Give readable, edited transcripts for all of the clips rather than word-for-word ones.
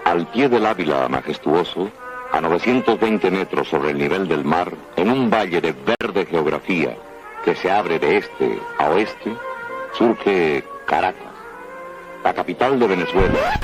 Al pie del Ávila majestuoso, a 920 metros sobre el nivel del mar, en un valle de verde geografía que se abre de este a oeste, surge Caracas, la capital de Venezuela.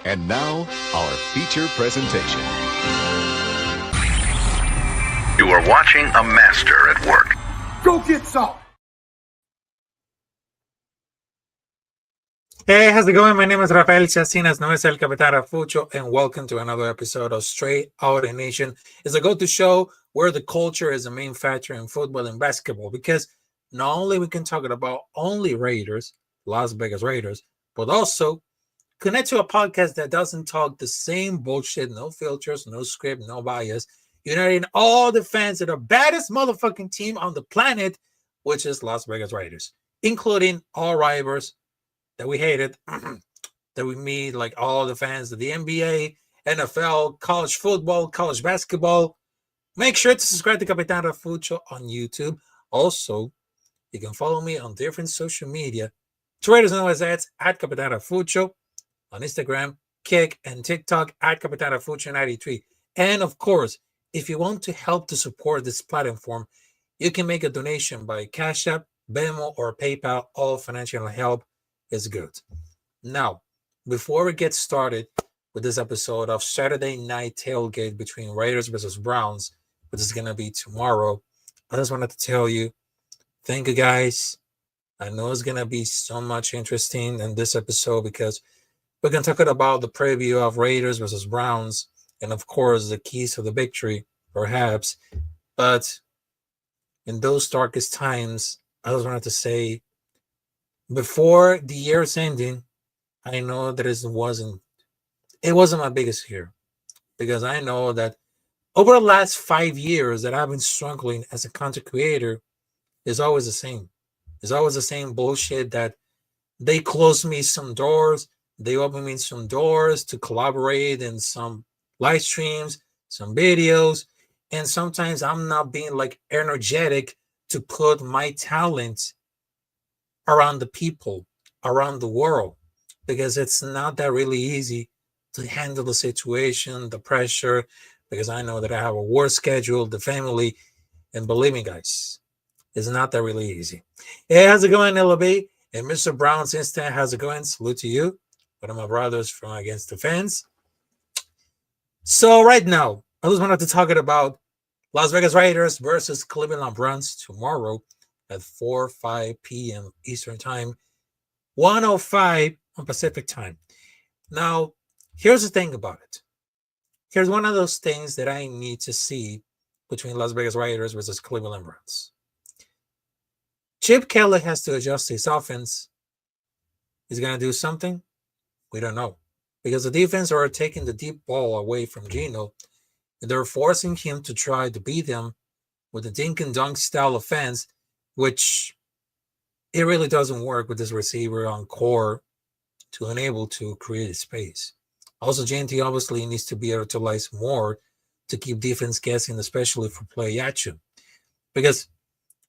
And now, our feature presentation. You are watching a master at work. Go get some! Hey, how's it going? My name is Rafael Chacinas, no es el Capitán Rafucho, and welcome to another episode of Straight Outta Nation. It's a go-to show where the culture is the main factor in football and basketball, because not only we can talk about only Raiders, Las Vegas Raiders, but also connect to a podcast that doesn't talk the same bullshit, no filters, no script, no bias, uniting all the fans of the baddest motherfucking team on the planet, which is Las Vegas Raiders, including all rivals that we hated, that we meet, like all the fans of the NBA, NFL, college football, college basketball. Make sure to subscribe to Capitán Rafucho on YouTube. Also, you can follow me on different social media. Twitter know as at Capitán Rafucho. On Instagram, Kick, and TikTok at Capitán Rafucho 93. And of course, if you want to help to support this platform, you can make a donation by Cash App, Venmo, or PayPal. All financial help is good. Now, before we get started with this episode of Saturday Night Tailgate between Raiders versus Browns, which is going to be tomorrow, I just wanted to tell you, thank you guys. I know it's going to be so much interesting in this episode because we're going to talk about the preview of Raiders versus Browns and, of course, the keys to the victory, perhaps. But in those darkest times, I just wanted to say Before the year's ending, I know that it wasn't my biggest fear, because I know that over the last 5 years that I've been struggling as a content creator is always the same. It's always the same bullshit that they close me some doors, they open me some doors to collaborate in some live streams, some videos, and sometimes I'm not being like energetic to put my talent around the people, around the world, because it's not that really easy to handle the situation, the pressure, because I know that I have a work schedule, the family, and believe me, guys, it's not that really easy. Hey, how's it going, LB? And Mr. Brown's Instant, how's it going? Salute to you. One of my brothers from Against the Fence. So right now, I just wanted to talk about Las Vegas Raiders versus Cleveland Browns tomorrow at 5 p.m. Eastern Time, 1:05 on Pacific Time. Now, here's the thing about it. Here's one of those things that I need to see between Las Vegas Raiders versus Cleveland Browns. Chip Kelly has to adjust his offense. He's going to do something? We don't know. Because the defense are taking the deep ball away from Geno, and they're forcing him to try to beat them with a dink and dunk style offense, which it really doesn't work with this receiver on core to enable to create space. Also, JNT obviously needs to be utilized more to keep defense guessing, especially for play action. Because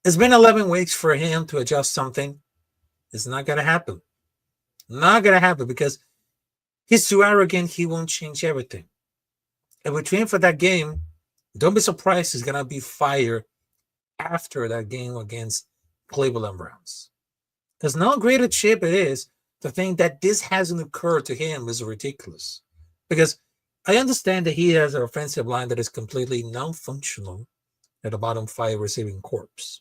it's been 11 weeks for him to adjust something. It's not going to happen. Not going to happen because he's too arrogant. He won't change everything. If we train for that game, don't be surprised he's going to be fired after that game against Cleveland Browns. Because no greater chip it is to think that this hasn't occurred to him is ridiculous. Because I understand that he has an offensive line that is completely non-functional at the bottom 5 receiving corps.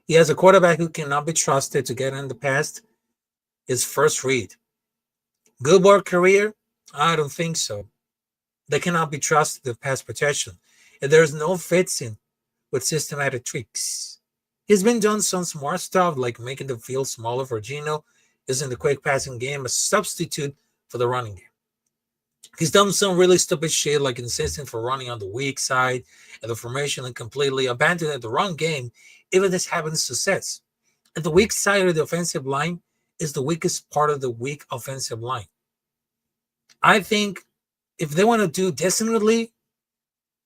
He has a quarterback who cannot be trusted to get in the past his first read. Good work career? I don't think so. They cannot be trusted with pass protection. And there's no fixing with systematic tricks. He's been done some smart stuff like making the field smaller for Geno, using the quick passing game as a substitute for the running game. He's done some really stupid shit like insisting for running on the weak side and the formation and completely abandoning the run game, even this having success. And the weak side of the offensive line is the weakest part of the weak offensive line. I think if they want to do decently,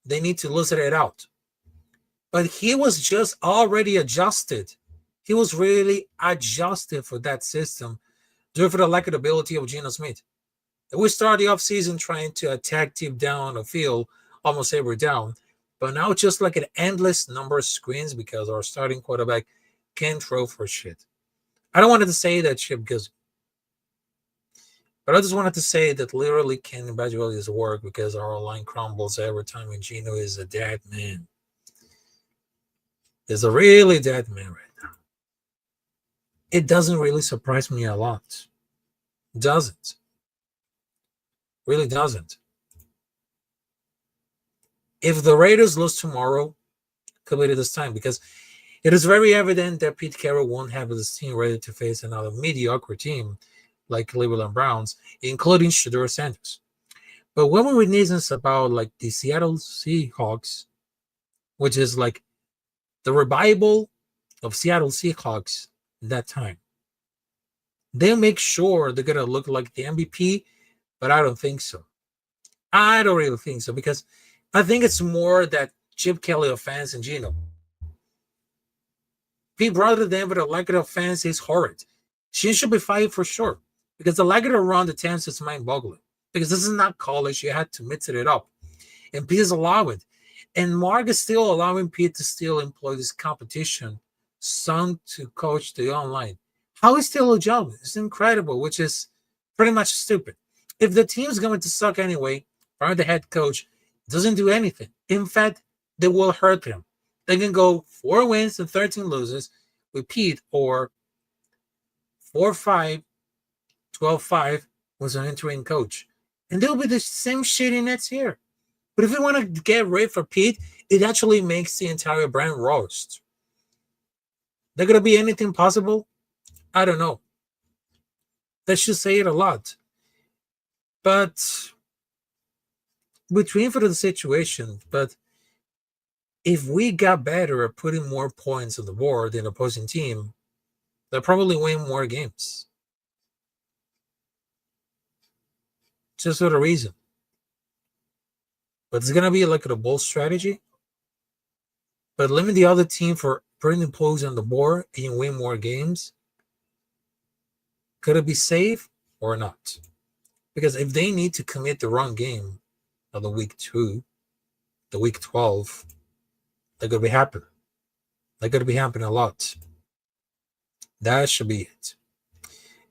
they need to loosen it out. But he was just already adjusted. He was really adjusted for that system due to the lack of ability of Geno Smith. And we started the offseason trying to attack deep down the field almost every down. But now it's just like an endless number of screens because our starting quarterback can't throw for shit. I don't want to say that Chip gives, but I just wanted to say that literally can evaluate his work because our line crumbles every time and Geno is a dead man. Is a really dead man right now. It doesn't really surprise me a lot. Doesn't. Really doesn't. If the Raiders lose tomorrow, could be this time because it is very evident that Pete Carroll won't have his team ready to face another mediocre team like Cleveland Browns, including Shedeur Sanders. But when we read news about like the Seattle Seahawks, which is like the revival of Seattle Seahawks at that time, they make sure they're going to look like the MVP, but I don't think so. I don't really think so because I think it's more that Chip Kelly offense and Geno. Pete rather than with a lack of offense is horrid. She should be fired for sure because the lack of run attempts is mind-boggling because this is not college. You had to mix it up. And Pete is allowing. And Mark is still allowing Pete to still employ this competition, son to coach the online. How is still a job? It's incredible, which is pretty much stupid. If the team's going to suck anyway, or the head coach doesn't do anything. In fact, they will hurt him. They can go 4 wins and 13 losses with Pete, or 4-5, 12-5 was an interim coach. And they'll be the same shitty next year. But if you want to get rid for Pete, it actually makes the entire brand roast. They're going to be anything possible? I don't know. That should say it a lot. But we train for the situation. But if we got better at putting more points on the board than the opposing team, they'll probably win more games. Just for the reason. But it's going to be like a bold strategy. But limit the other team for putting points on the board and you win more games. Could it be safe or not? Because if they need to commit the wrong game of the week 2, the week 12, they're going to be happening. They're going to be happening a lot. That should be it.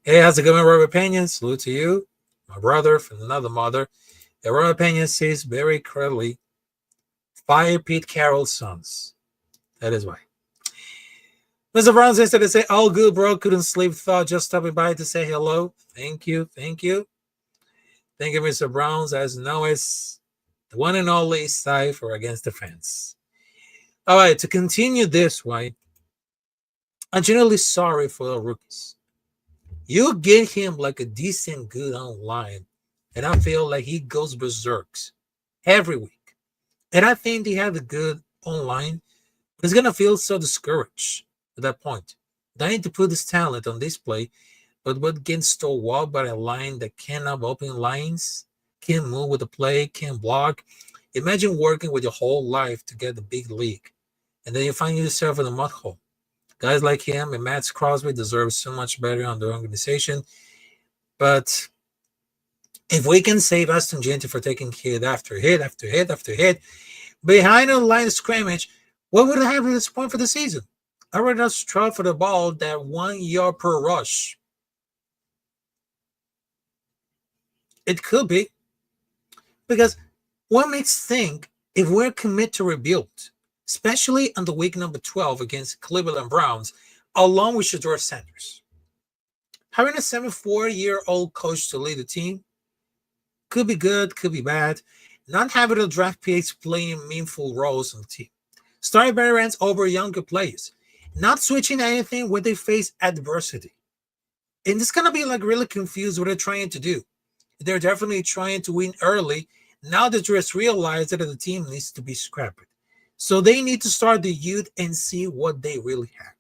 Hey, how's it going, Robert Pena? Salute to you, my brother from another mother. And Robert Pena says very clearly, fire Pete Carroll's sons. That is why. Mr. Brown says that they say, all good, bro. Couldn't sleep. Thought just stopping by to say hello. Thank you. Thank you. Thank you, Mr. Browns. As always, the one and only side for Against the Fence. All right, to continue this way, I'm generally sorry for the rookies. You get him like a decent good online, and I feel like he goes berserks every week. And I think he had a good online, but he's going to feel so discouraged at that point. Dying to put his talent on display, but what gets stonewalled by a line that cannot open lines, can't move with the play, can't block. Imagine working with your whole life to get the big league, and then you find yourself in a mud hole. Guys like him and Matt Crosby deserve so much better on the organization. But if we can save Aston Gente for taking hit after hit after hit after hit behind the line of scrimmage, what would happen at this point for the season? I would just try for the ball that 1 yard per rush. It could be. Because what makes think if we're committed to rebuild, especially on the week number 12 against Cleveland Browns, along with Shedeur Sanders. Having a 74-year-old coach to lead the team could be good, could be bad. Not having a draft picks playing meaningful roles on the team. Starting veterans over younger players. Not switching anything when they face adversity. And it's going to be like really confused what they're trying to do. They're definitely trying to win early. Now they just realize that the team needs to be scrapped. So they need to start the youth and see what they really have.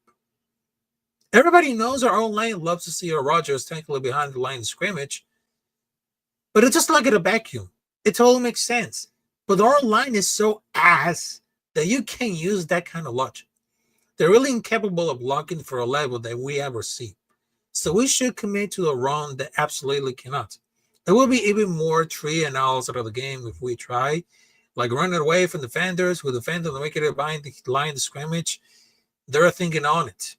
Everybody knows our own line loves to see our Rodgers technically behind the line of scrimmage. But it's just like in a vacuum. It totally makes sense. But our line is so ass that you can't use that kind of logic. They're really incapable of blocking for a level that we ever see. So we should commit to a run that absolutely cannot. There will be even more 3 and outs out of the game if we try. Like running away from defenders with defenders to make it behind the line of scrimmage. They're thinking on it.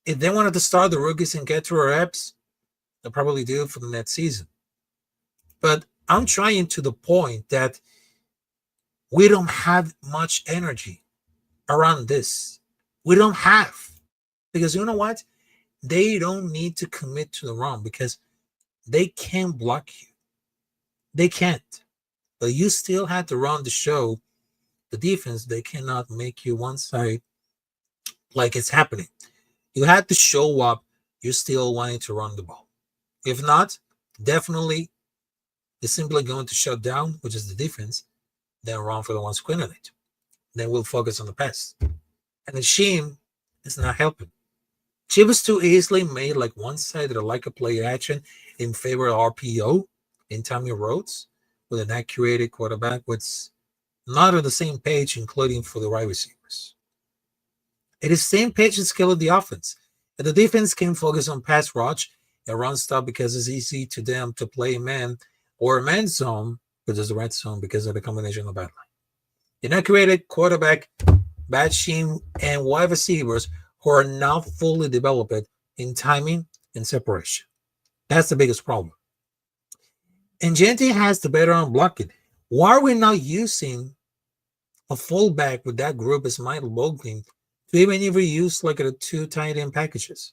If they wanted to start the rookies and get to our reps, they'll probably do it for the next season. But I'm trying to the point that we don't have much energy around this. We don't have. Because you know what? They don't need to commit to the run because they can't block you. They can't. But you still have to run the show. The defense, they cannot make you one side like it's happening. You have to show up. You're still wanting to run the ball. If not, definitely they're simply going to shut down, which is the defense, then run for the one squinting it. Then we'll focus on the pass. And the scheme is not helping. Chip is too easily made like one-sided like a play action in favor of RPO in Tommy Rhodes with an accurate quarterback with not on the same page, including for the wide receivers. It is the same page and skill of the offense. And the defense can focus on pass rush and run stop because it's easy to them to play man or a man zone, which is the red zone because of the combination of bad line. Inaccurate quarterback, bad scheme, and wide receivers who are not fully developed in timing and separation. That's the biggest problem. And Gente has the better on blocking. Why are we not using a fullback with that group as Michael Bogling to even ever use like a 2 tight end packages?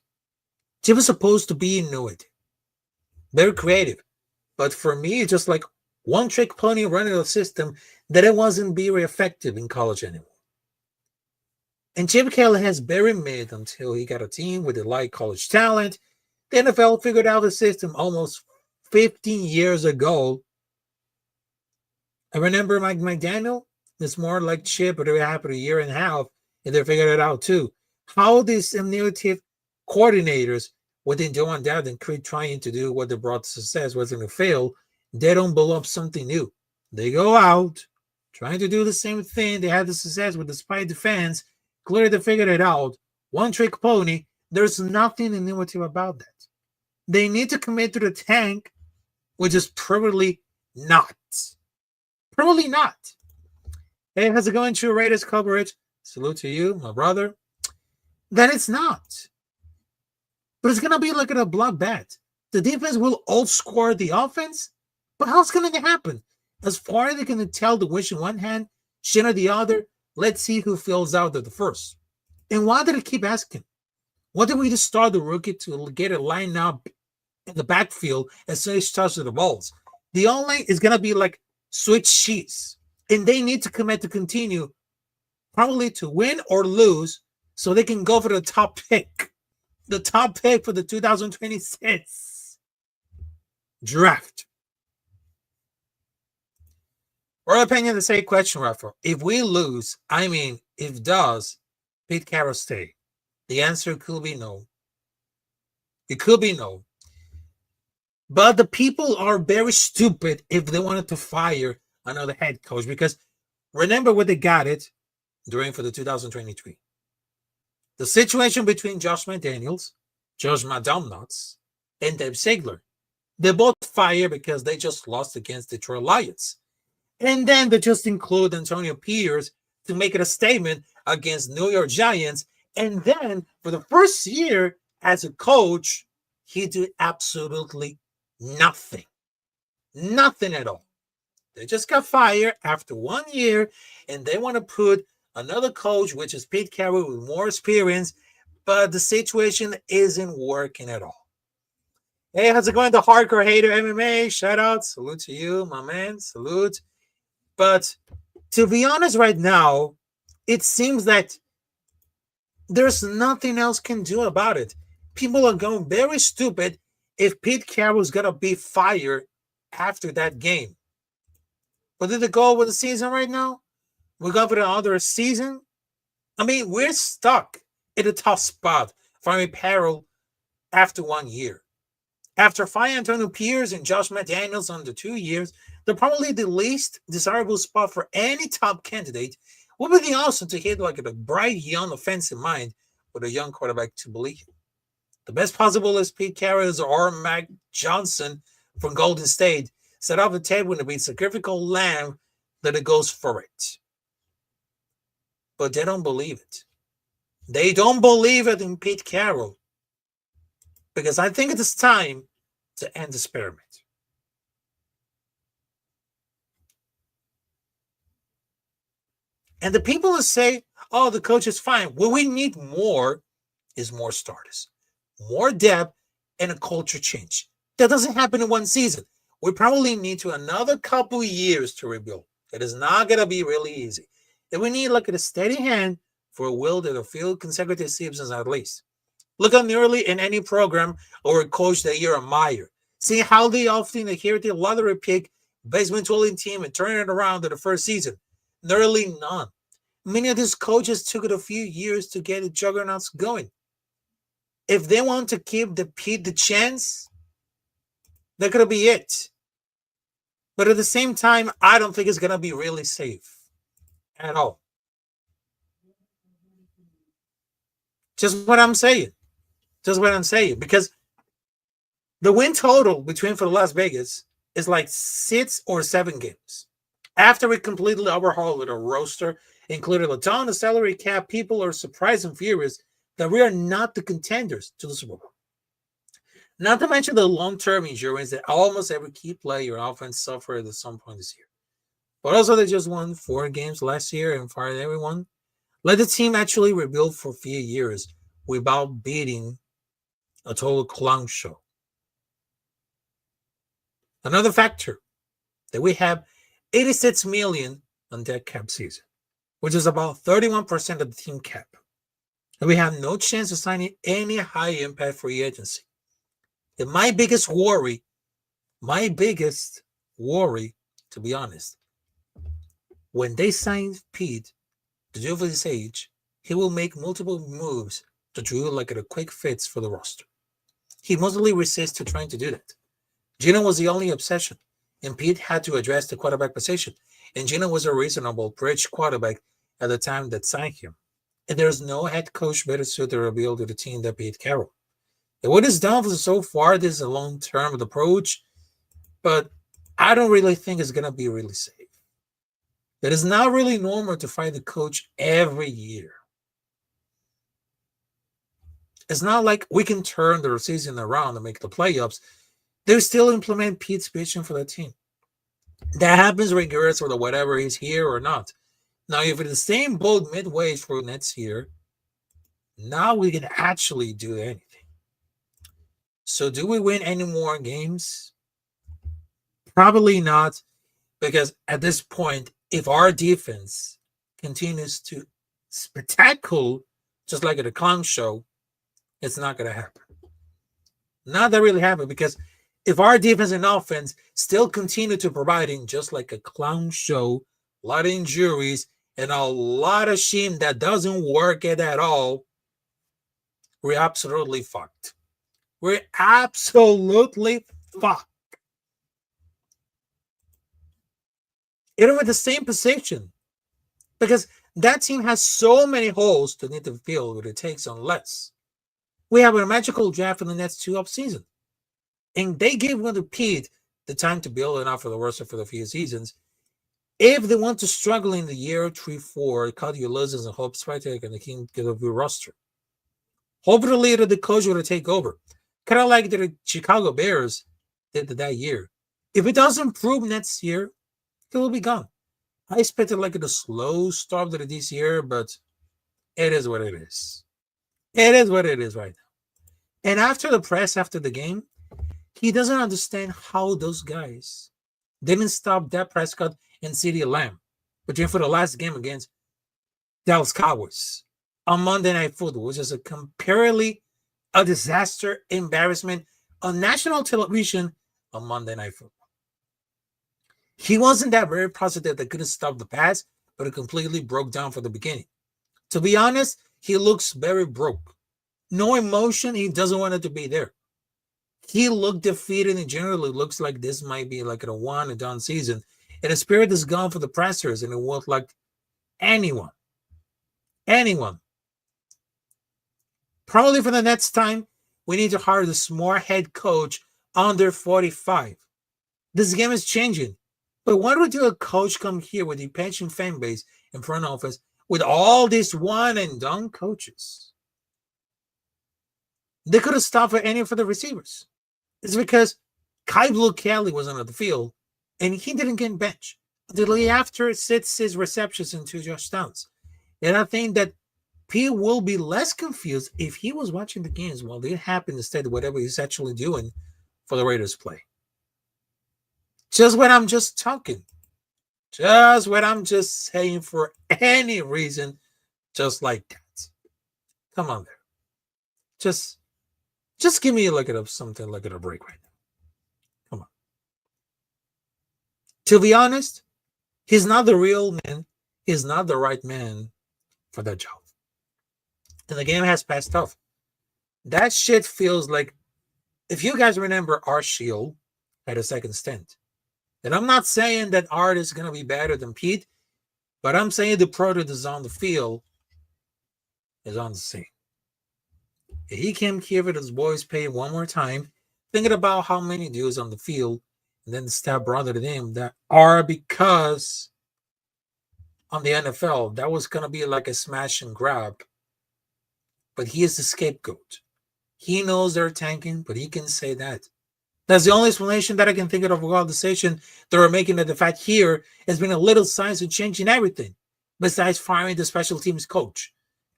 Chip was supposed to be innovative, very creative. But for me, it's just like one trick pony running a system that it wasn't very effective in college anymore. And Chip Kelly has very made until he got a team with a light college talent The NFL figured out the system almost 15 years ago. I remember Mike McDaniel. It's more like Chip, but it happened a year and a half, and they figured it out too. How these innovative coordinators, what they do on that and keep trying to do what they brought to success was going to fail, they don't blow up something new. They go out trying to do the same thing they had the success with despite the fans. Clearly they figured it out. One trick pony. There's nothing innovative about that. They need to commit to the tank, which is probably not. Probably not. Hey, how's it going to Raiders coverage? Salute to you, my brother. That it's not. But it's going to be like a bloodbath. The defense will outscore the offense. But how's going to happen? As far as they can tell the wish in one hand, shin of the other, let's see who fills out the first. And why did I keep asking? What did we just start the rookie to get a line up in the backfield as soon as he touches the balls? The only is going to be like switch sheets. And they need to commit to continue probably to win or lose so they can go for the top pick. The top pick for the 2026 draft. Our opinion, the same question, Rafa. If we lose, if does Pete Carroll stay? The answer could be no. It could be no. But the people are very stupid if they wanted to fire another head coach, because remember what they got it during for the 2023. The situation between Josh McDaniels, Josh McDonuts, and Dave Ziegler. They both fired because they just lost against Detroit Lions. And then they just include Antonio Pierce to make it a statement against New York Giants. And then for the first year as a coach, he did absolutely nothing. Nothing at all. They just got fired after 1 year, and they want to put another coach, which is Pete Carroll, with more experience, but the situation isn't working at all. Hey, how's it going? The Hardcore Hater MMA, shout out, salute to you, my man, salute. But to be honest right now, it seems that there's nothing else can do about it. People are going very stupid if Pete Carroll's going to be fired after that game. But did they go with the season right now? We're going for another season? We're stuck in a tough spot for Carroll after 1 year. After firing Antonio Pierce and Josh McDaniels under 2 years, they're probably the least desirable spot for any top candidate. What would be awesome to hit like a bright young offensive mind with a young quarterback to believe. The best possible is Pete Carroll or Mac Johnson from Golden State set up a table to be sacrificial lamb that it goes for it. But they don't believe it. They don't believe it in Pete Carroll. Because I think it is time to end the experiment. And the people that say, oh, the coach is fine. What we need more is more starters, more depth, and a culture change. That doesn't happen in one season. We probably need to another couple years to rebuild. It is not going to be really easy. And we need like a steady hand for a will that a few consecutive seasons at least. Look at nearly in any program or a coach that you admire. See how they often adhere to the lottery pick, basement dwelling team, and turn it around to the first season. Nearly none. Many of these coaches took it a few years to get the juggernauts going. If they want to give the chance, that could be it. But at the same time, I don't think it's going to be really safe at all. Just what I'm saying. Because the win total between for Las Vegas is like 6 or 7 games. After we completely overhauled the roster, including a ton of salary cap, people are surprised and furious that we are not the contenders to the Super Bowl. Not to mention the long-term injuries that almost every key player offense suffered at some point this year. But also they just won 4 games last year and fired everyone. Let the team actually rebuild for a few years without beating a total clown show. Another factor that we have $86 million on dead cap season, which is about 31% of the team cap. And we have no chance of signing any high-impact free agency. And my biggest worry, to be honest, when they signed Pete to do for his age, he will make multiple moves to do like a quick fix for the roster. He mostly resists to trying to do that. Gino was the only obsession, and Pete had to address the quarterback position. And Gino was a reasonable bridge quarterback at the time that signed him. And there's no head coach better suited to rebuild the team than Pete Carroll. And what is done so far, this is a long-term approach, but I don't really think it's going to be really safe. It is not really normal to find the coach every year. It's not like we can turn the season around and make the playoffs. They still implement Pete's vision for the team. That happens regardless of whatever he's here or not. Now, if it's the same boat midway through next year, now we can actually do anything. So do we win any more games? Probably not, because at this point, if our defense continues to spectacle, just like at a clown show, it's not going to happen. Not that really happen, because if our defense and offense still continue to providing just like a clown show, a lot of injuries, and a lot of shame that doesn't work at all, we're absolutely fucked. We're absolutely fucked. Even with the same position, because that team has so many holes to need to fill what it takes unless we have a magical draft in the next 2 offseasons. And they gave one to Pete the time to build enough for the roster for the few seasons. If they want to struggle in the year 3-4, cut your losses and hope Straight and the King get a good roster. Hopefully later the coach will take over. Kind of like the Chicago Bears did that year. If it doesn't improve next year, it will be gone. I expected like a slow start to this year, but it is what it is. It is what it is right now. And after the press, after the game, he doesn't understand how those guys didn't stop Dak Prescott and CeeDee Lamb for the last game against Dallas Cowboys on Monday Night Football, which is a comparatively a disaster, embarrassment on national television on Monday Night Football. He wasn't that very positive that couldn't stop the pass, but it completely broke down from the beginning. To be honest, he looks very broke. No emotion. He doesn't want it to be there. He looked defeated and generally looks like this might be like a one and done season. And the spirit is gone for the pressers, and it won't like anyone. Probably for the next time, we need to hire the smart head coach under 45. This game is changing. But why would a coach come here with a pension fan base in front office with all these one and done coaches? They could have stopped for any for the receivers. It's because Kai Blue Kelly was on the field and he didn't get benched until he after sits his receptions and 2 touchdowns. And I think that P will be less confused if he was watching the games while they happen instead of whatever he's actually doing for the Raiders play. Just when I'm just talking. Just when I'm just saying for any reason, just like that. Come on there. Just give me a look at something like a break right now. Come on. To be honest, he's not the real man. He's not the right man for that job. And the game has passed off. That shit feels like, if you guys remember, Art Shield had a second stint. And I'm not saying that Art is going to be better than Pete, but I'm saying the product is on the field is on the scene. If he came here with his boys pay one more time, thinking about how many dudes on the field, and then the staff brought it in that are because on the NFL, that was going to be like a smash and grab. But he is the scapegoat. He knows they're tanking, but he can say that. That's the only explanation that I can think of about the decision they were making, that the fact here has been a little signs of changing everything, besides firing the special teams coach.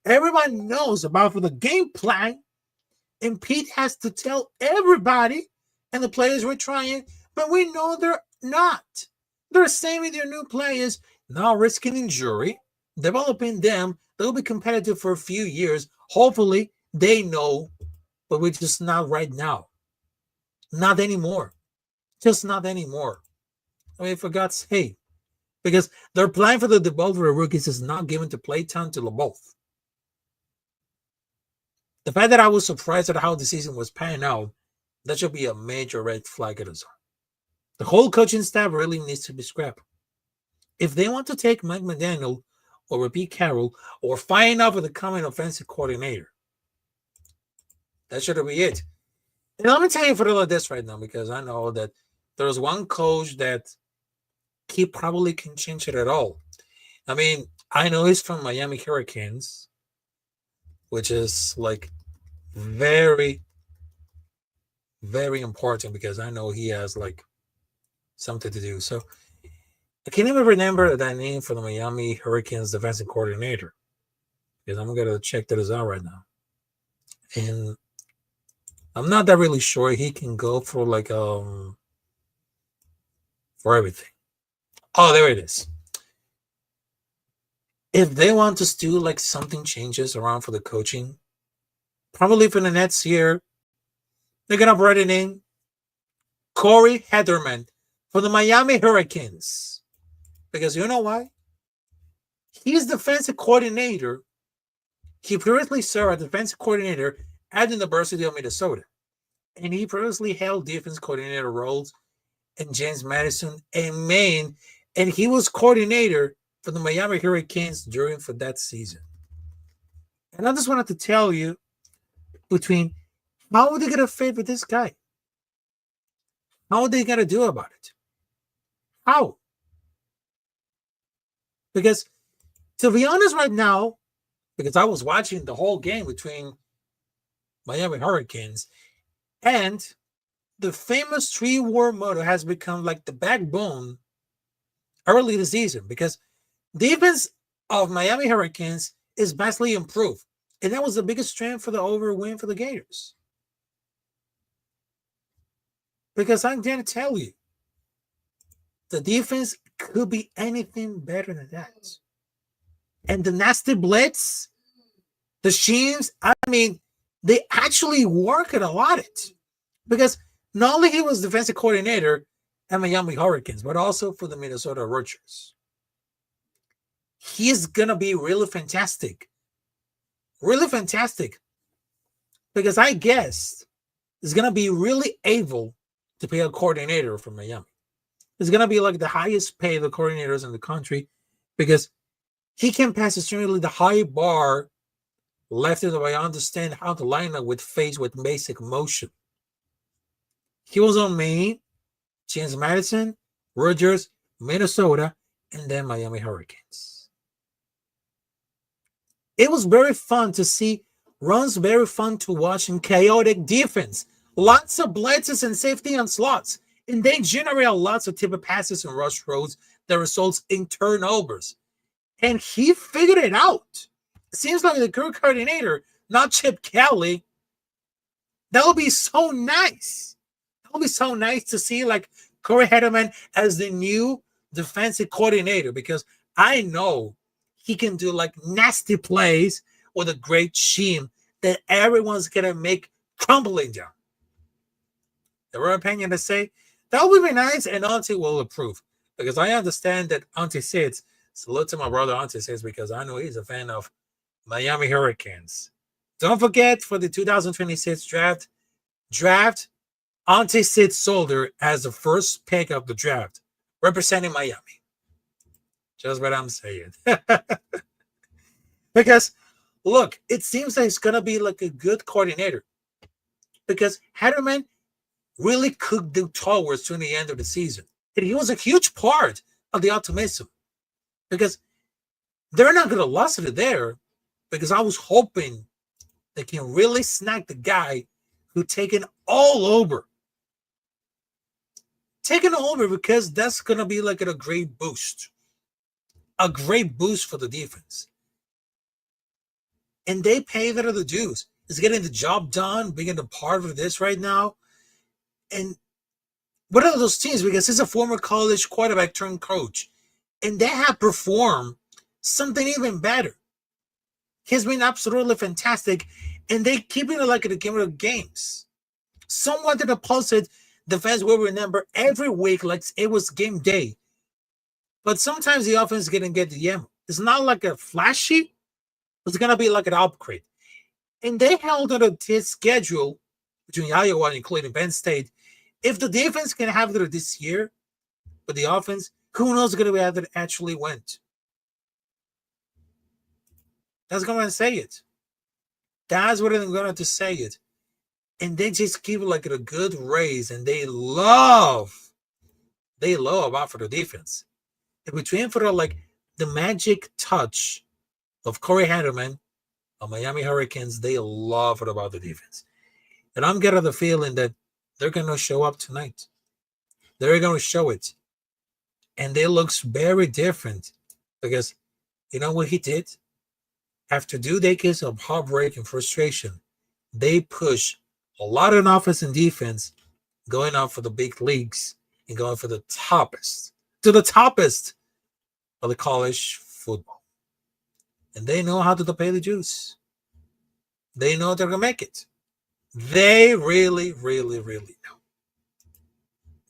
Everyone knows about for the game plan, and Pete has to tell everybody, and the players were trying, but we know they're not. They're saving their new players, not risking injury, developing them. They'll be competitive for a few years. Hopefully, they know, but we're just not right now. Not anymore. Just not anymore. I mean, for God's sake. Because their plan for the debut for the rookies is not given to play time to both. The fact that I was surprised at how the season was panning out, that should be a major red flag at us. The whole coaching staff really needs to be scrapped. If they want to take Mike McDaniel or Pete Carroll or find out with a common offensive coordinator, that should be it. And let me tell you for all of this right now, because I know that there's one coach that he probably can change it at all. I mean, I know he's from Miami Hurricanes, which is like very, very important because I know he has like something to do. So I can't even remember that name for the Miami Hurricanes defensive coordinator because I'm going to check that out right now. And I'm not that really sure he can go for like for everything. Oh, there it is. If they want to do like something changes around for the coaching, probably for the next year, they're gonna bring it in Corey Hederman for the Miami Hurricanes. Because you know why? He's defensive coordinator. He previously served as defensive coordinator at the University of Minnesota. And he previously held defense coordinator roles in James Madison and Maine. And he was coordinator for the Miami Hurricanes for that season. And I just wanted to tell you between how are they going to fit with this guy? How are they going to do about it? How? Because to be honest right now, because I was watching the whole game between Miami Hurricanes and the famous three-war motto has become like the backbone early this season because defense of Miami Hurricanes is vastly improved. And that was the biggest strength for the win for the Gators. Because I'm going to tell you, the defense could be anything better than that. And the nasty blitz, the schemes, I mean, they actually work it a lot. Because not only he was defensive coordinator at Miami Hurricanes, but also for the Minnesota Roosters. He's going to be really fantastic. Really fantastic. Because I guess he's going to be really able to pay a coordinator from Miami. It's going to be like the highest paid the coordinators in the country because he can pass extremely the high bar left in the way. I understand how to line up with face with basic motion. He was on Maine, James Madison, Rogers, Minnesota, and then Miami Hurricanes. It was very fun to see runs, very fun to watch, and chaotic defense. Lots of blitzes and safety on slots. And they generate lots of tip passes and rush roads that results in turnovers. And he figured it out. It seems like the current coordinator, not Chip Kelly. That would be so nice. That would be so nice to see like Corey Hederman as the new defensive coordinator because I know he can do like nasty plays with a great scheme that everyone's going to make crumbling down. There were opinion to say that would be nice and Auntie will approve because I understand that Auntie sits. Salute to my brother Auntie sits because I know he's a fan of Miami Hurricanes. Don't forget for the 2026 draft Auntie Sid Solder as the first pick of the draft, representing Miami. Just what I'm saying. Because, look, it seems like it's going to be like a good coordinator. Because Hederman really could do towards to the end of the season. And he was a huge part of the optimism. Because they're not going to lose it there. Because I was hoping they can really snag the guy who taken all over. Taken over because that's going to be like a great boost. A great boost for the defense. And they pay that of the dues. It's getting the job done, being a part of this right now. And what are those teams? Because he's a former college quarterback turned coach. And they have performed something even better. He's been absolutely fantastic. And they keep it like in the game of games. Someone did a posted the fans will remember every week like it was game day. But sometimes the offense is going to get the yam. It's not like a flashy. It's going to be like an upgrade. And they held on a this schedule between Iowa and including Penn State. If the defense can have it this year, but the offense, who knows going to be able to actually went. That's going to say it. That's what I'm going to say it. And they just give it like a good raise, and they love out for the defense. In between for the magic touch of Corey Hatterman of Miami Hurricanes, they love it about the defense. And I'm getting the feeling that they're going to show up tonight. They're going to show it. And it looks very different because you know what he did? After 2 decades of heartbreak and frustration, they push a lot of offense and defense going out for the big leagues and going for the toppest of the college football. And they know how to pay the juice. They know they're going to make it. They really, really, really know.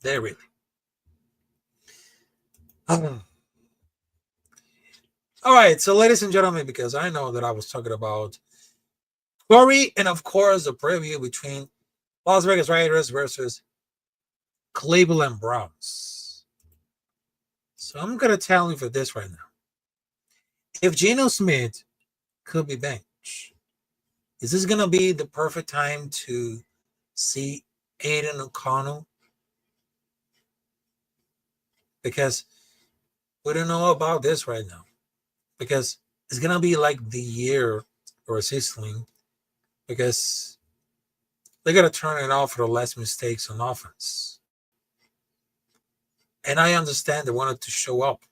They really. All right, so ladies and gentlemen, because I know that I was talking about Corey and, of course, the preview between Las Vegas Raiders versus Cleveland Browns. So I'm going to tell you for this right now. If Geno Smith could be benched, is this going to be the perfect time to see Aiden O'Connell? Because we don't know about this right now. Because it's going to be like the year or a season. Because they got to turn it off for the less mistakes on offense. And I understand they wanted to show up.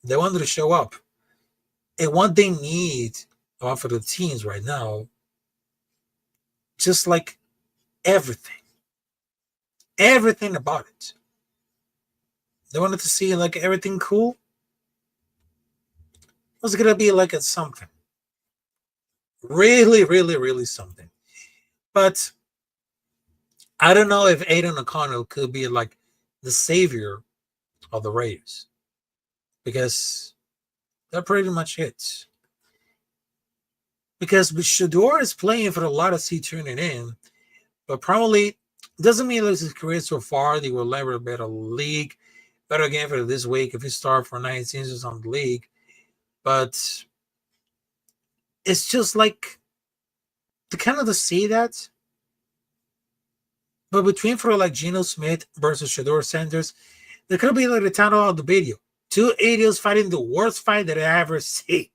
They wanted to show up. And what they need for the teams right now, just like everything about it. They wanted to see like everything cool. It was going to be like it's something. Really, really, really something. But I don't know if Aiden O'Connell could be like the savior of the Raiders. Because they're pretty much it. Because Shador is playing for a lot of seats tuning in. But probably doesn't mean lose his career so far. They will never better league. Better game for this week if you start for 9 seasons on the league. But it's just like to kind of see that. But between for like Geno Smith versus Shador Sanders, there could be like the title of the video. 2 idiots fighting the worst fight that I ever seen.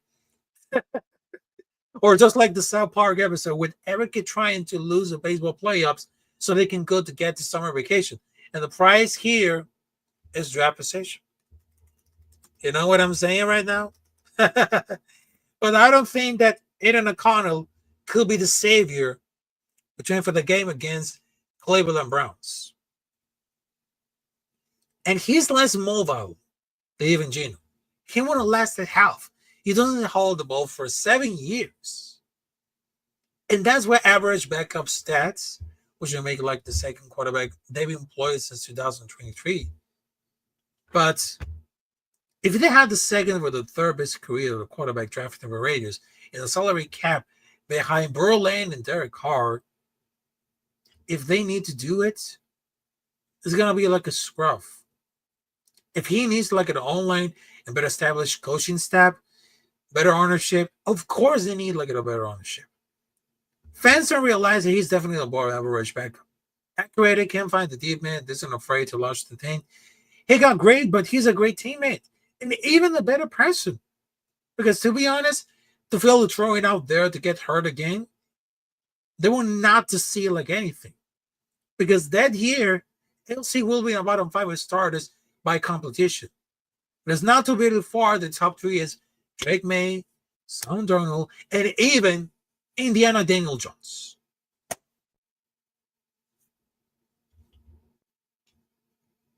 Or just like the South Park episode with Eric trying to lose the baseball playoffs so they can go to get the summer vacation. And the prize here is draft position. You know what I'm saying right now? But I don't think that Aiden O'Connell could be the savior between for the game against Cleveland Browns. And he's less mobile than even Geno. He won't have lasted half. He doesn't hold the ball for 7 years. And that's where average backup stats, which will make like the second quarterback they've employed since 2023. But if they had the second or the third best career of the quarterback drafted in the Raiders in a salary cap behind Burlane and Derek Carr, if they need to do it, it's going to be like a scruff. If he needs like an online and better established coaching staff, better ownership, of course they need like a better ownership. Fans don't realize that he's definitely a bar average backup. Accurate, can't find the deep man, isn't afraid to launch the thing. He got great, but he's a great teammate. And even a better person. Because to be honest, to feel the throwing out there to get hurt again, they were not to see like anything. Because that year, LC will be in bottom 5 with starters by competition. But it's not too very far. The top 3 is Drake May, Sam Darnold, and even Indiana Daniel Jones.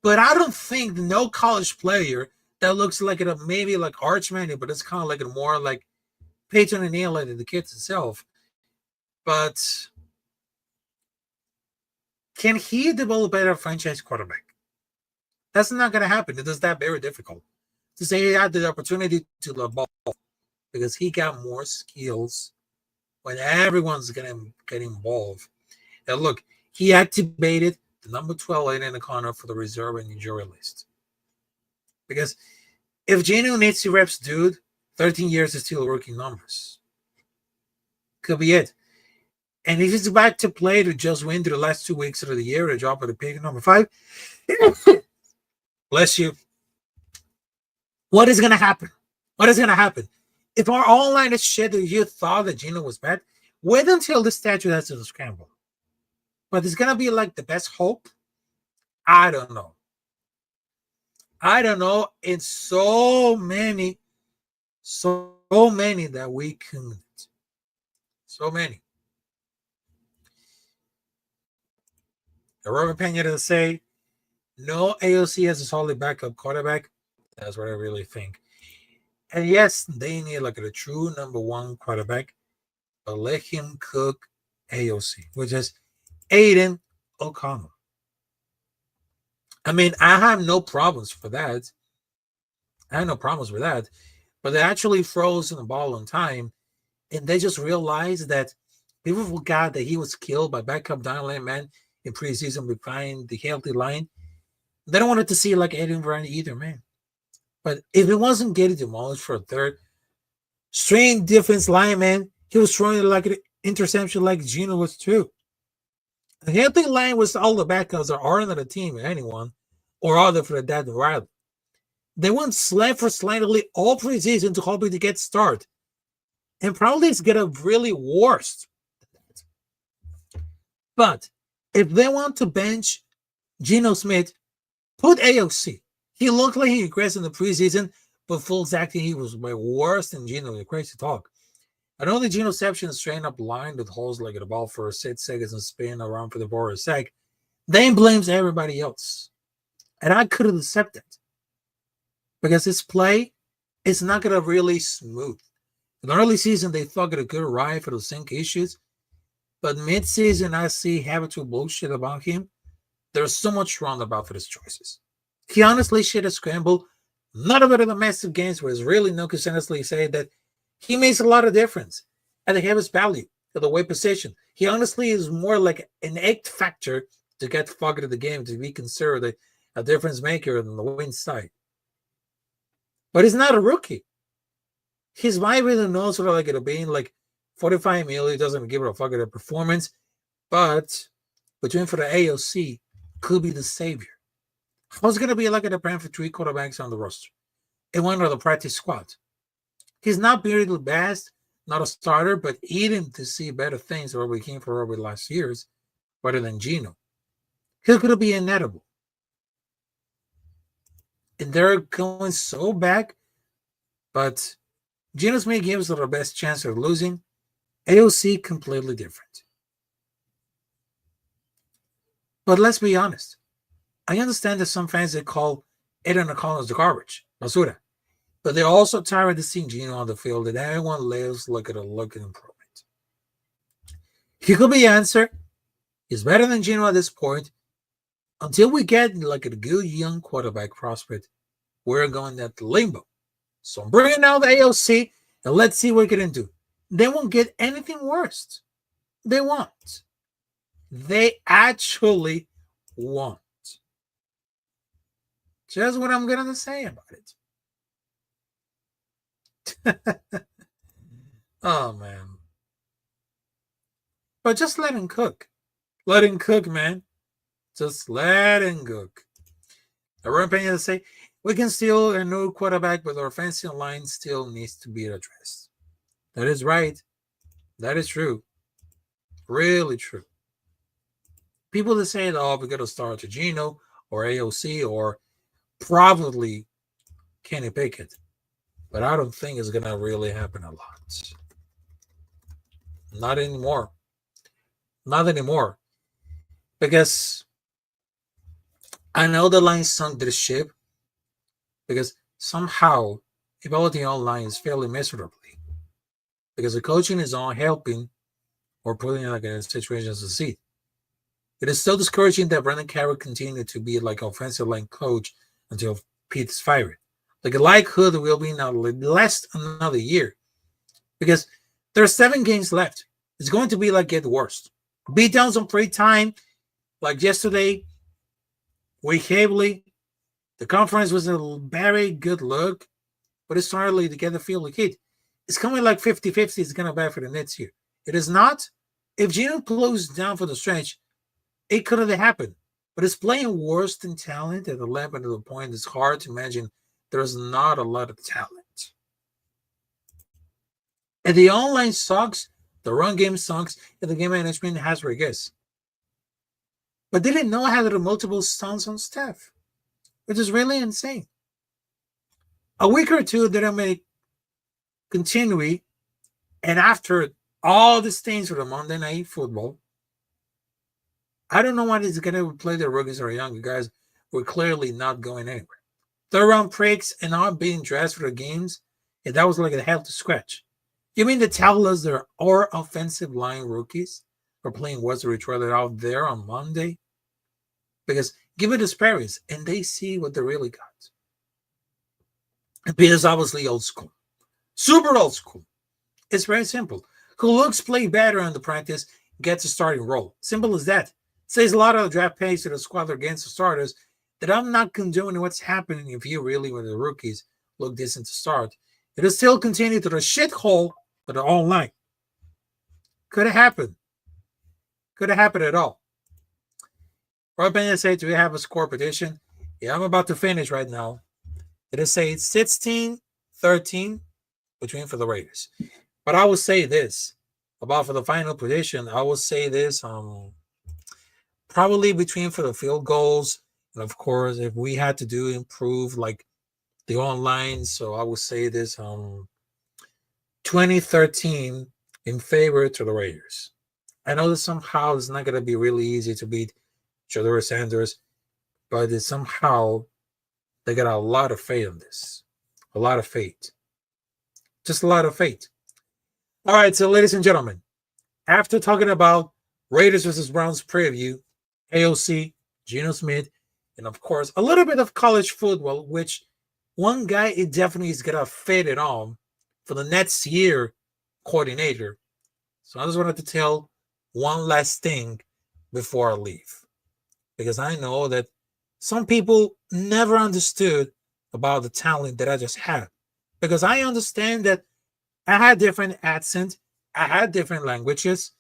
But I don't think no college player that looks like it maybe like Arch Manning, but it's kind of like a more like Peyton and Eli than the kids itself. But Can he develop a franchise quarterback? That's not going to happen. It is that very difficult to say he had the opportunity to evolve because he got more skills when everyone's going to get involved. And look, he activated the number 12 in the corner for the reserve and injury list. Because if Geno needs to reps, dude, 13 years is still rookie numbers. Could be it. And if he's back to play to just win through the last 2 weeks of the year, the job of the pick number 5, bless you. What is going to happen? What is going to happen? If our online is shit that you thought that Geno was bad, wait until the statue has to scramble. But it's going to be like the best hope? I don't know. I don't know. It's so many that we couldn't. So many. Robert Pena to say, no AOC has a solid backup quarterback. That's what I really think. And yes, they need like a true number 1 quarterback, but let him cook AOC, which is Aiden O'Connell. I mean, I have no problems for that. I have no problems with that. But they actually froze the ball on time, and they just realized that people forgot that he was killed by backup down man in preseason behind the healthy line. They don't want it to see like Aiden Vernon either, man. But if it wasn't getting demolished for a third, string defense lineman, he was throwing like an interception like Geno was too. The healthy line was all the backups that aren't on the team, anyone, or other for the dad and Riley. They went slant for slantedly all preseason to hoping to get started. And probably it's going to really worse. But if they want to bench Geno Smith, put AOC. He looked like he regressed in the preseason, but Foles acting he was way worse than Geno. Crazy talk. I know the Genoception straight up line with holes like the ball for 6 seconds and spin around for the ball a sec. Then blames everybody else. And I couldn't accept that. Because his play is not going to really smooth. In the early season, they thought it a good ride for the sink issues. But mid-season, I see habitual bullshit about him. There's so much wrong about for his choices. He honestly should have scrambled. Not about the massive games where it's really no consensually say that he makes a lot of difference. And they have his value for the weight position. He honestly is more like an X factor to get fucked in the game to be considered a difference maker on the win side. But he's not a rookie. His vibe really knows sort of like it being like 45 million. He doesn't give a fuck at a performance. But between for the AOC could be the savior. How's going to be like at a brand for 3 quarterbacks on the roster in one of the practice squad? He's not really the best, not a starter, but eating to see better things where we came for over the last years rather than Geno. He's going to be inedible. And they're going so back, but Geno Smith gives us the best chance of losing. AOC completely different. But let's be honest. I understand that some fans they call Aiden O'Connell the garbage, basura. But they're also tired of seeing Geno on the field and everyone lives look at a look at improvement. He could be answered. He's better than Geno at this point. Until we get like a good young quarterback prospect, we're going at the limbo. So I'm bringing out the AOC and let's see what we can do. They won't get anything worse. They won't. They actually won't. Just what I'm going to say about it. Oh, man. But just let him cook. Let him cook, man. Just let him cook. Aaron Pena to say, we can steal a new quarterback, but our offensive line still needs to be addressed. That is right. That is true. Really true. People that say, oh, we got to start to Geno or AOC or probably Kenny Pickett. But I don't think it's going to really happen a lot. Not anymore. Not anymore. Because I know the line sunk the ship. Because somehow evaluating online is fairly miserably. Because the coaching is all helping or putting like in situations to succeed. It is so discouraging that Brendan Carroll continued to be like offensive line coach until Pete's fired. Like the likelihood will be now less another year because there are 7 games left. It's going to be like get worse. Beatdowns on free time, like yesterday, week heavily. The conference was a very good look, but it's hardly to get the feel like it. It's coming like 50-50. It's going to bad for the Nets here. It is not. If Gino closed down for the stretch, it could have happened. But it's playing worse than talent at 11 to the point it's hard to imagine there's not a lot of talent. And the online sucks, the run game sucks, and the game management has regrets. But they didn't know how to do multiple stunts on staff, which is really insane. A week or two, they may continue, and after all these things for the Monday Night Football, I don't know why he's going to play the rookies or younger guys. We're clearly not going anywhere. Third-round picks and not being dressed for the games, and that was like a hell to scratch. You mean to tell us there are offensive line rookies for playing West Detroit out there on Monday? Because give it experience, and they see what they really got. And Peter's obviously old school. Super old school. It's very simple. Who looks play better in the practice gets a starting role. Simple as that. Says a lot of the draft page to the squad against the starters that I'm not condoning what's happening if you really, when the rookies look decent to start. It'll still continue to the shithole for the online. Could have happened. Could have happened at all. Roy Bennett said, do we have a score prediction? Yeah, I'm about to finish right now. It'll say 16-13 between for the Raiders. But I will say this about for the final prediction. I will say this probably between for the field goals. And of course, if we had to do improve like the online, so I would say this 2013 in favor to the Raiders. I know that somehow it's not going to be really easy to beat Shedeur Sanders, but it's somehow they got a lot of faith in this. A lot of faith. Just a lot of faith. All right, so ladies and gentlemen, after talking about Raiders versus Browns preview, AOC, Geno Smith, and of course, a little bit of college football, which one guy it definitely is going to fit it on for the next year coordinator. So I just wanted to tell one last thing before I leave, because I know that some people never understood about the talent that I just had, because I understand that I had different accents, I had different languages,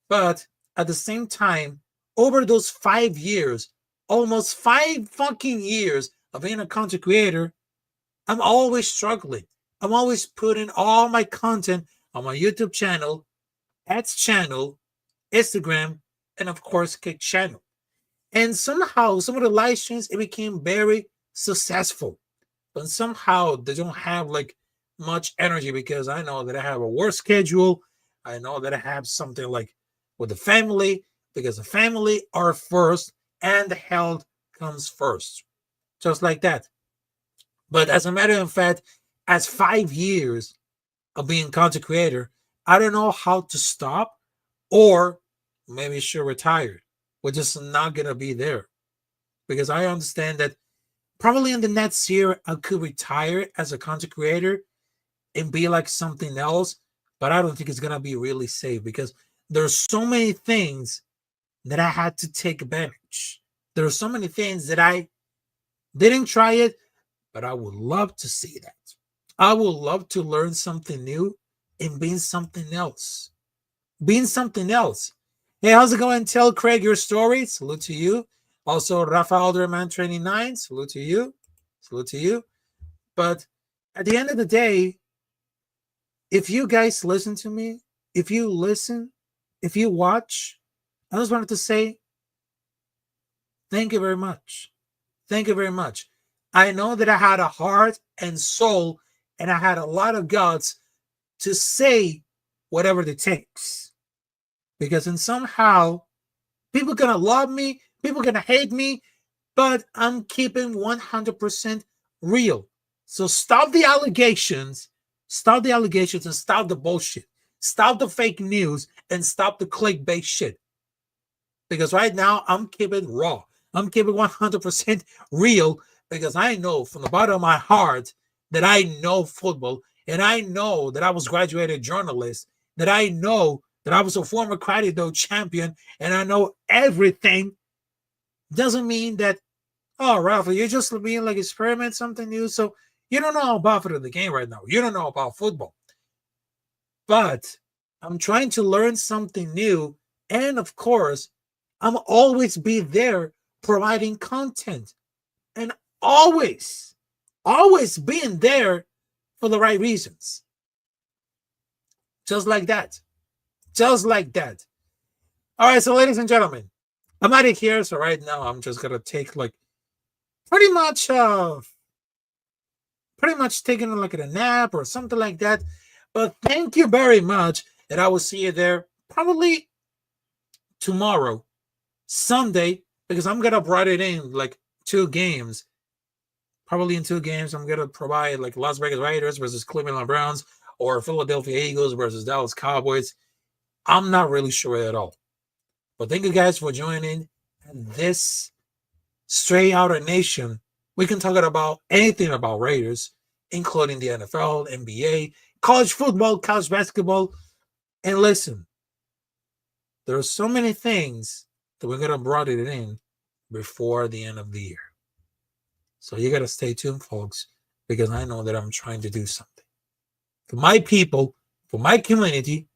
but at the same time, over those 5 years, almost 5 fucking years of being a content creator, I'm always struggling. I'm always putting all my content on my YouTube channel, X channel, Instagram, and of course, Kick channel. And somehow, some of the live streams, it became very successful. But somehow, they don't have like much energy because I know that I have a work schedule. I know that I have something like with the family, because the family are first and the health comes first. Just like that. But as a matter of fact, as 5 years of being content creator, I don't know how to stop or maybe should retire. We're just not going to be there. Because I understand that probably in the next year, I could retire as a content creator and be like something else. But I don't think it's going to be really safe because there's so many things that I had to take advantage. There are so many things that I didn't try it, but I would love to see that. I would love to learn something new and being something else. Being something else. Hey, how's it going? Tell Craig your story. Salute to you. Also, Rafa Alderman 29. Salute to you. Salute to you. But at the end of the day, if you guys listen to me, if you listen, if you watch, I just wanted to say thank you very much. Thank you very much. I know that I had a heart and soul, and I had a lot of guts to say whatever it takes. Because in somehow, people are going to love me, people are going to hate me, but I'm keeping 100% real. So stop the allegations and stop the bullshit. Stop the fake news and stop the clickbait shit. because right now I'm keeping raw. I'm keeping 100% real because I know from the bottom of my heart that I know football, and I know that I was graduated journalist, that I know that I was a former Cradido champion, and I know everything. Doesn't mean that, oh, Rafa, you're just being like experiment something new. So you don't know about the game right now. You don't know about football. But I'm trying to learn something new. And of course, I'm always be there providing content. And always being there for the right reasons. Just like that. Just like that. All right, so ladies and gentlemen, I'm out of here. So right now, I'm just gonna take like pretty much taking like a nap or something like that. But thank you very much, and I will see you there probably tomorrow, Sunday, because I'm gonna write it in like 2 games. Probably in 2 games, I'm gonna provide like Las Vegas Raiders versus Cleveland Browns or Philadelphia Eagles versus Dallas Cowboys. I'm not really sure at all. But thank you guys for joining this Straight Outta Nation. We can talk about anything about Raiders, including the NFL, NBA, college football, college basketball. And listen, there are so many things that we're going to bring it in before the end of the year. So you got to stay tuned, folks, because I know that I'm trying to do something for my people, for my community,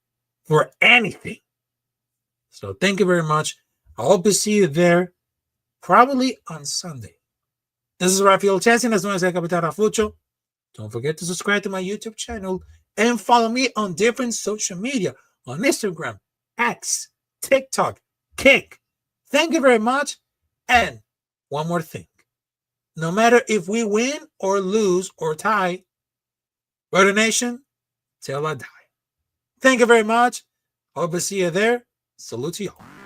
for anything. So thank you very much. I hope to see you there probably on Sunday. This is Rafael Chassin, as known as Capitán Rafucho. Don't forget to subscribe to my YouTube channel and follow me on different social media on Instagram, X, TikTok, Kick. Thank you very much. And one more thing. No matter if we win or lose or tie, Straight Outta Nation, till I die. Thank you very much. Hope to see you there. Salute to y'all.